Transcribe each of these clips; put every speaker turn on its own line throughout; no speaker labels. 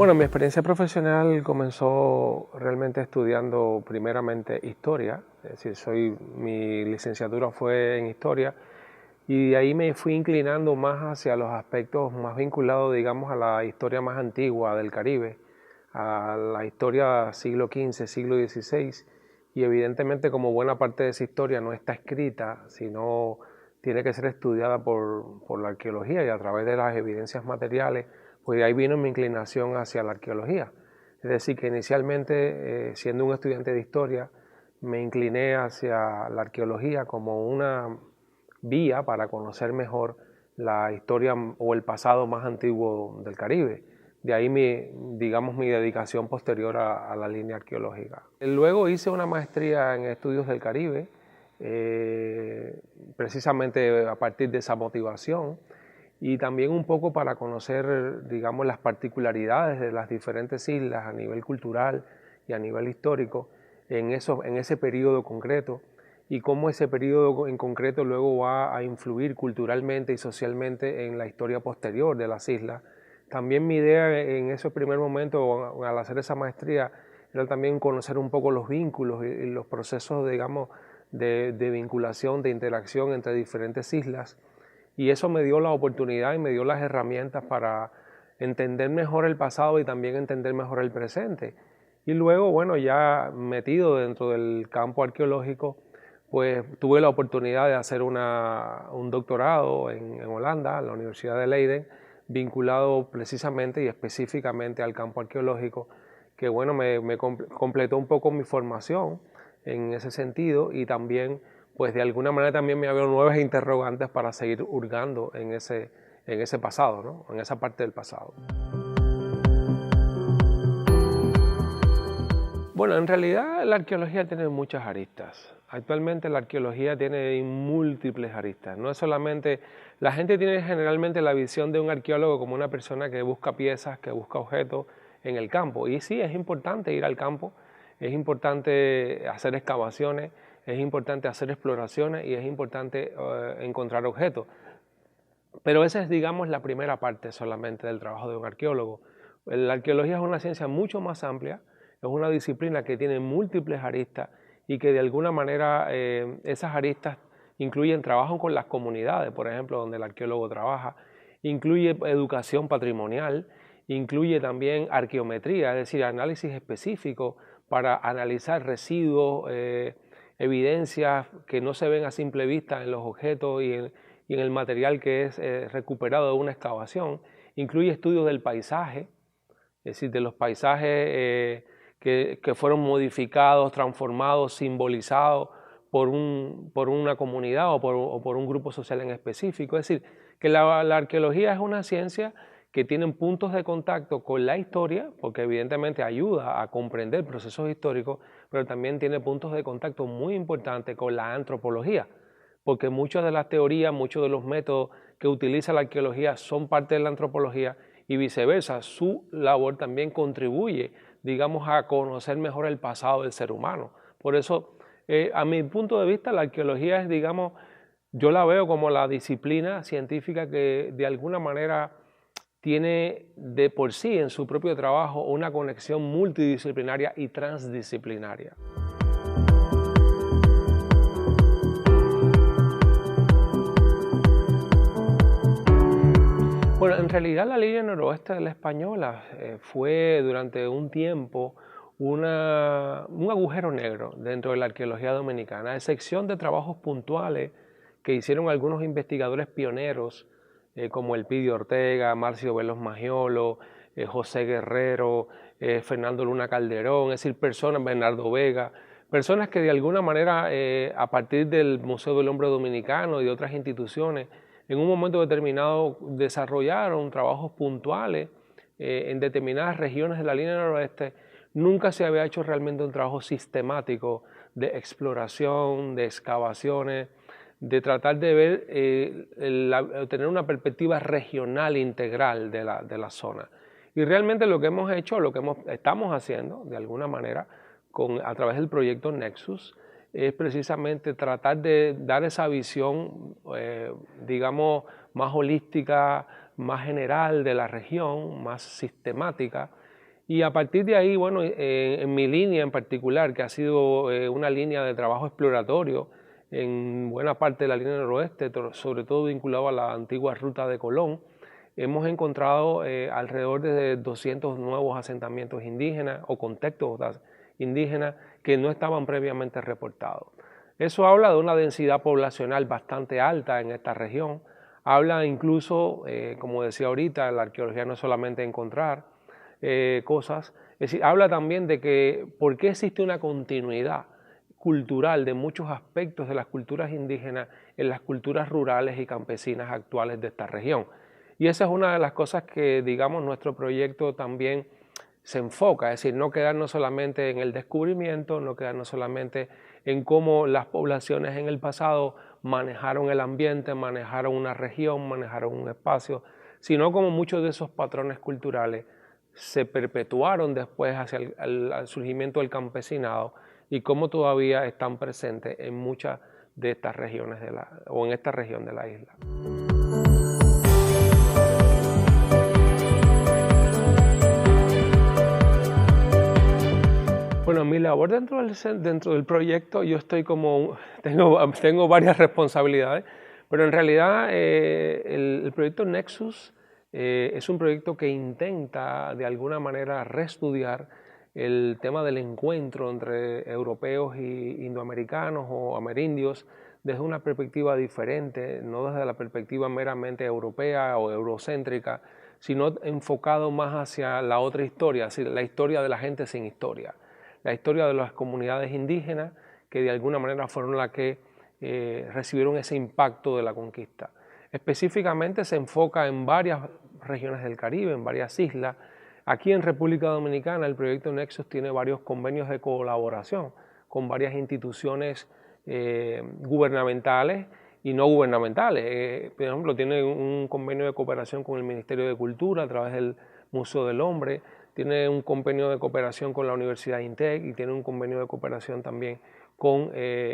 Bueno, mi experiencia profesional comenzó realmente estudiando primeramente historia, es decir, mi licenciatura fue en historia y de ahí me fui inclinando más hacia los aspectos más vinculados, digamos, a la historia más antigua del Caribe, a la historia siglo XV, siglo XVI, y evidentemente como buena parte de esa historia no está escrita, sino tiene que ser estudiada por la arqueología y a través de las evidencias materiales, pues de ahí vino mi inclinación hacia la arqueología. Es decir, que inicialmente, siendo un estudiante de historia, me incliné hacia la arqueología como una vía para conocer mejor la historia o el pasado más antiguo del Caribe. De ahí digamos, mi dedicación posterior a la línea arqueológica. Luego hice una maestría en estudios del Caribe, precisamente a partir de esa motivación, y también un poco para conocer, digamos, las particularidades de las diferentes islas a nivel cultural y a nivel histórico en ese periodo concreto, y cómo ese periodo en concreto luego va a influir culturalmente y socialmente en la historia posterior de las islas. También mi idea en ese primer momento, al hacer esa maestría, era también conocer un poco los vínculos y los procesos, digamos, de vinculación, de interacción entre diferentes islas, y eso me dio la oportunidad y me dio las herramientas para entender mejor el pasado y también entender mejor el presente. Y luego, bueno, ya metido dentro del campo arqueológico, pues tuve la oportunidad de hacer un doctorado en Holanda, en la Universidad de Leiden, vinculado precisamente y específicamente al campo arqueológico, que bueno, me completó un poco mi formación en ese sentido, y también pues de alguna manera también me abrió nuevas interrogantes para seguir hurgando en ese pasado, ¿no? En esa parte del pasado. Bueno, en realidad la arqueología tiene muchas aristas. Actualmente la arqueología tiene múltiples aristas. No es solamente, la gente tiene generalmente la visión de un arqueólogo como una persona que busca piezas, que busca objetos en el campo. Y sí, es importante ir al campo, es importante hacer excavaciones, es importante hacer exploraciones y es importante encontrar objetos. Pero esa es, digamos, la primera parte solamente del trabajo de un arqueólogo. La arqueología es una ciencia mucho más amplia, es una disciplina que tiene múltiples aristas y que de alguna manera esas aristas incluyen trabajo con las comunidades, por ejemplo, donde el arqueólogo trabaja, incluye educación patrimonial, incluye también arqueometría, es decir, análisis específico para analizar residuos, evidencias que no se ven a simple vista en los objetos y en el material que es recuperado de una excavación. Incluye estudios del paisaje, es decir, de los paisajes que fueron modificados, transformados, simbolizados por una comunidad o por un grupo social en específico. Es decir, que la arqueología es una ciencia que tiene puntos de contacto con la historia, porque evidentemente ayuda a comprender procesos históricos, pero también tiene puntos de contacto muy importantes con la antropología, porque muchas de las teorías, muchos de los métodos que utiliza la arqueología son parte de la antropología y viceversa. Su labor también contribuye, digamos, a conocer mejor el pasado del ser humano. Por eso, a mi punto de vista, la arqueología es, digamos, yo la veo como la disciplina científica que de alguna manera tiene de por sí en su propio trabajo una conexión multidisciplinaria y transdisciplinaria. Bueno, en realidad la línea noroeste de la Española fue durante un tiempo un agujero negro dentro de la arqueología dominicana, a excepción de trabajos puntuales que hicieron algunos investigadores pioneros como Elpidio Ortega, Marcio Veloz Magiolo, José Guerrero, Fernando Luna Calderón, es decir, personas, Bernardo Vega, personas que de alguna manera a partir del Museo del Hombre Dominicano y de otras instituciones en un momento determinado desarrollaron trabajos puntuales en determinadas regiones de la línea noroeste. Nunca se había hecho realmente un trabajo sistemático de exploración, de excavaciones, de tratar de ver, tener una perspectiva regional integral de la zona. Y realmente lo que hemos hecho, estamos haciendo de alguna manera a través del proyecto Nexus, es precisamente tratar de dar esa visión, digamos, más holística, más general de la región, más sistemática, Y a partir de ahí, bueno, en mi línea en particular, que ha sido una línea de trabajo exploratorio en buena parte de la línea noroeste, sobre todo vinculado a la antigua ruta de Colón, hemos encontrado alrededor de 200 nuevos asentamientos indígenas o contextos indígenas que no estaban previamente reportados. Eso habla de una densidad poblacional bastante alta en esta región. Habla incluso, como decía ahorita, la arqueología no es solamente encontrar cosas, es decir, habla también de que por qué existe una continuidad cultural de muchos aspectos de las culturas indígenas en las culturas rurales y campesinas actuales de esta región. Y esa es una de las cosas que, digamos, nuestro proyecto también se enfoca, es decir, no quedarnos solamente en el descubrimiento, no quedarnos solamente en cómo las poblaciones en el pasado manejaron el ambiente, manejaron una región, manejaron un espacio, sino como muchos de esos patrones culturales se perpetuaron después hacia el surgimiento del campesinado y cómo todavía están presentes en muchas de estas regiones o en esta región de la isla. Bueno, mi labor dentro del proyecto, yo estoy tengo varias responsabilidades, pero en realidad el proyecto Nexus es un proyecto que intenta de alguna manera reestudiar el tema del encuentro entre europeos y indoamericanos o amerindios desde una perspectiva diferente, no desde la perspectiva meramente europea o eurocéntrica, sino enfocado más hacia la otra historia, es decir, la historia de la gente sin historia, la historia de las comunidades indígenas que de alguna manera fueron las que recibieron ese impacto de la conquista. Específicamente se enfoca en varias regiones del Caribe, en varias islas. Aquí en República Dominicana el proyecto Nexus tiene varios convenios de colaboración con varias instituciones gubernamentales y no gubernamentales. Por ejemplo, tiene un convenio de cooperación con el Ministerio de Cultura a través del Museo del Hombre, tiene un convenio de cooperación con la Universidad INTEC y tiene un convenio de cooperación también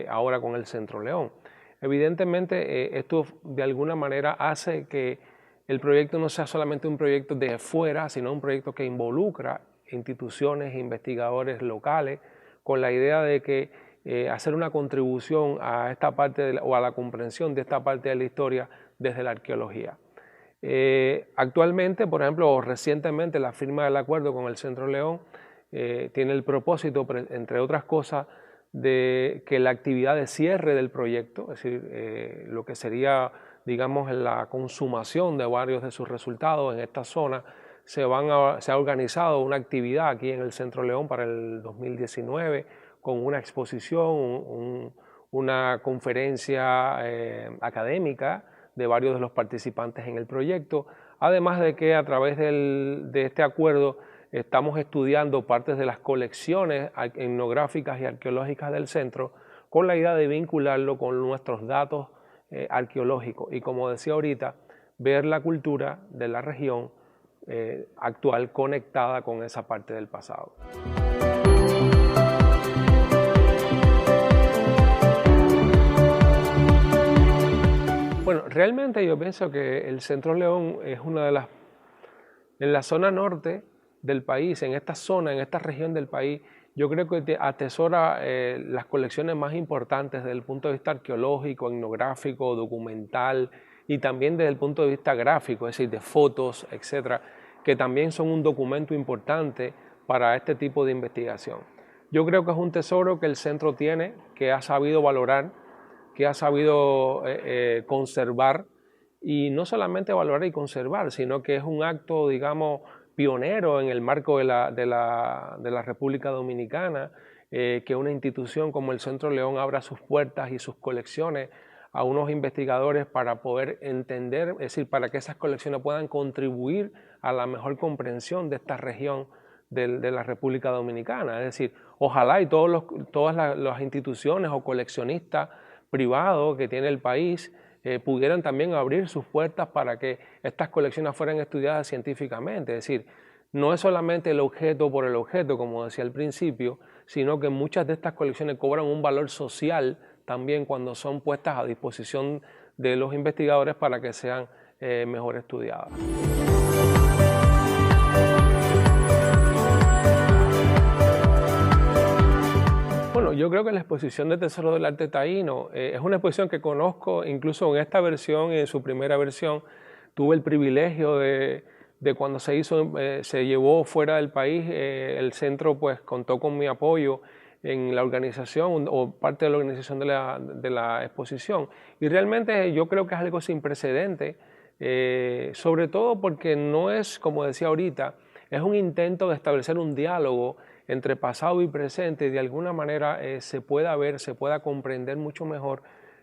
ahora con el Centro León. Evidentemente, esto de alguna manera hace que el proyecto no sea solamente un proyecto de fuera, sino un proyecto que involucra instituciones e investigadores locales con la idea de que hacer una contribución a esta parte o a la comprensión de esta parte de la historia desde la arqueología. Actualmente, por ejemplo, recientemente la firma del acuerdo con el Centro León tiene el propósito, entre otras cosas, de que la actividad de cierre del proyecto, es decir, lo que sería, digamos, la consumación de varios de sus resultados en esta zona, se ha organizado una actividad aquí en el Centro León para el 2019 con una exposición, una conferencia académica de varios de los participantes en el proyecto, además de que a través de este acuerdo estamos estudiando partes de las colecciones etnográficas y arqueológicas del centro con la idea de vincularlo con nuestros datos arqueológicos y, como decía ahorita, ver la cultura de la región actual conectada con esa parte del pasado. Bueno, realmente yo pienso que el Centro León es una de en la zona norte del país, en esta zona, en esta región del país, yo creo que atesora las colecciones más importantes desde el punto de vista arqueológico, etnográfico, documental y también desde el punto de vista gráfico, es decir, de fotos, etcétera, que también son un documento importante para este tipo de investigación. Yo creo que es un tesoro que el centro tiene, que ha sabido valorar, que ha sabido conservar, y no solamente valorar y conservar, sino que es un acto, digamos, pionero en el marco de la República Dominicana, que una institución como el Centro León abra sus puertas y sus colecciones a unos investigadores para poder entender, es decir, para que esas colecciones puedan contribuir a la mejor comprensión de esta región de la República Dominicana. Es decir, ojalá y todas las instituciones o coleccionistas privados que tiene el país pudieran también abrir sus puertas para que estas colecciones fueran estudiadas científicamente. Es decir, no es solamente el objeto por el objeto, como decía al principio, sino que muchas de estas colecciones cobran un valor social también cuando son puestas a disposición de los investigadores para que sean mejor estudiadas. Bueno, yo creo que la exposición de Tesoros del Arte Taíno es una exposición que conozco, incluso en esta versión, en su primera versión, tuve el privilegio de cuando se hizo, se llevó fuera del país, el centro pues contó con mi apoyo en la organización o parte de la organización de la exposición. Y realmente yo creo que es algo sin precedente, sobre todo porque no es, como decía ahorita, es un intento de establecer un diálogo entre pasado y presente y de alguna manera se pueda ver, se pueda comprender mucho mejor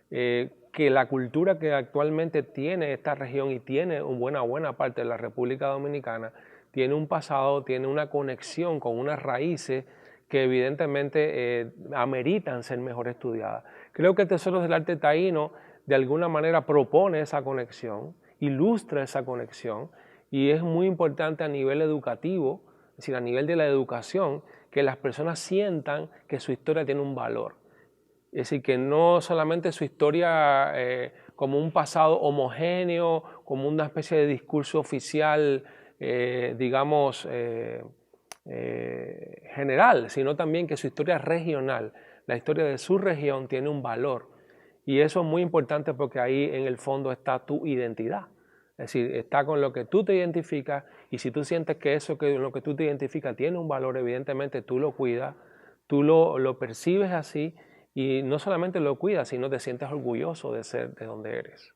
que la cultura que actualmente tiene esta región y tiene una buena parte de la República Dominicana, tiene un pasado, tiene una conexión con unas raíces que evidentemente ameritan ser mejor estudiadas. Creo que Tesoros del Arte Taíno de alguna manera propone esa conexión, ilustra esa conexión y es muy importante a nivel educativo, es decir, a nivel de la educación, que las personas sientan que su historia tiene un valor. Es decir, que no solamente su historia como un pasado homogéneo, como una especie de discurso oficial, digamos, general, sino también que su historia regional, la historia de su región tiene un valor. Y eso es muy importante porque ahí en el fondo está tu identidad. Es decir, está con lo que tú te identificas y si tú sientes que eso que lo que tú te identificas tiene un valor, evidentemente tú lo cuidas, tú lo percibes así y no solamente lo cuidas, sino te sientes orgulloso de ser de donde eres.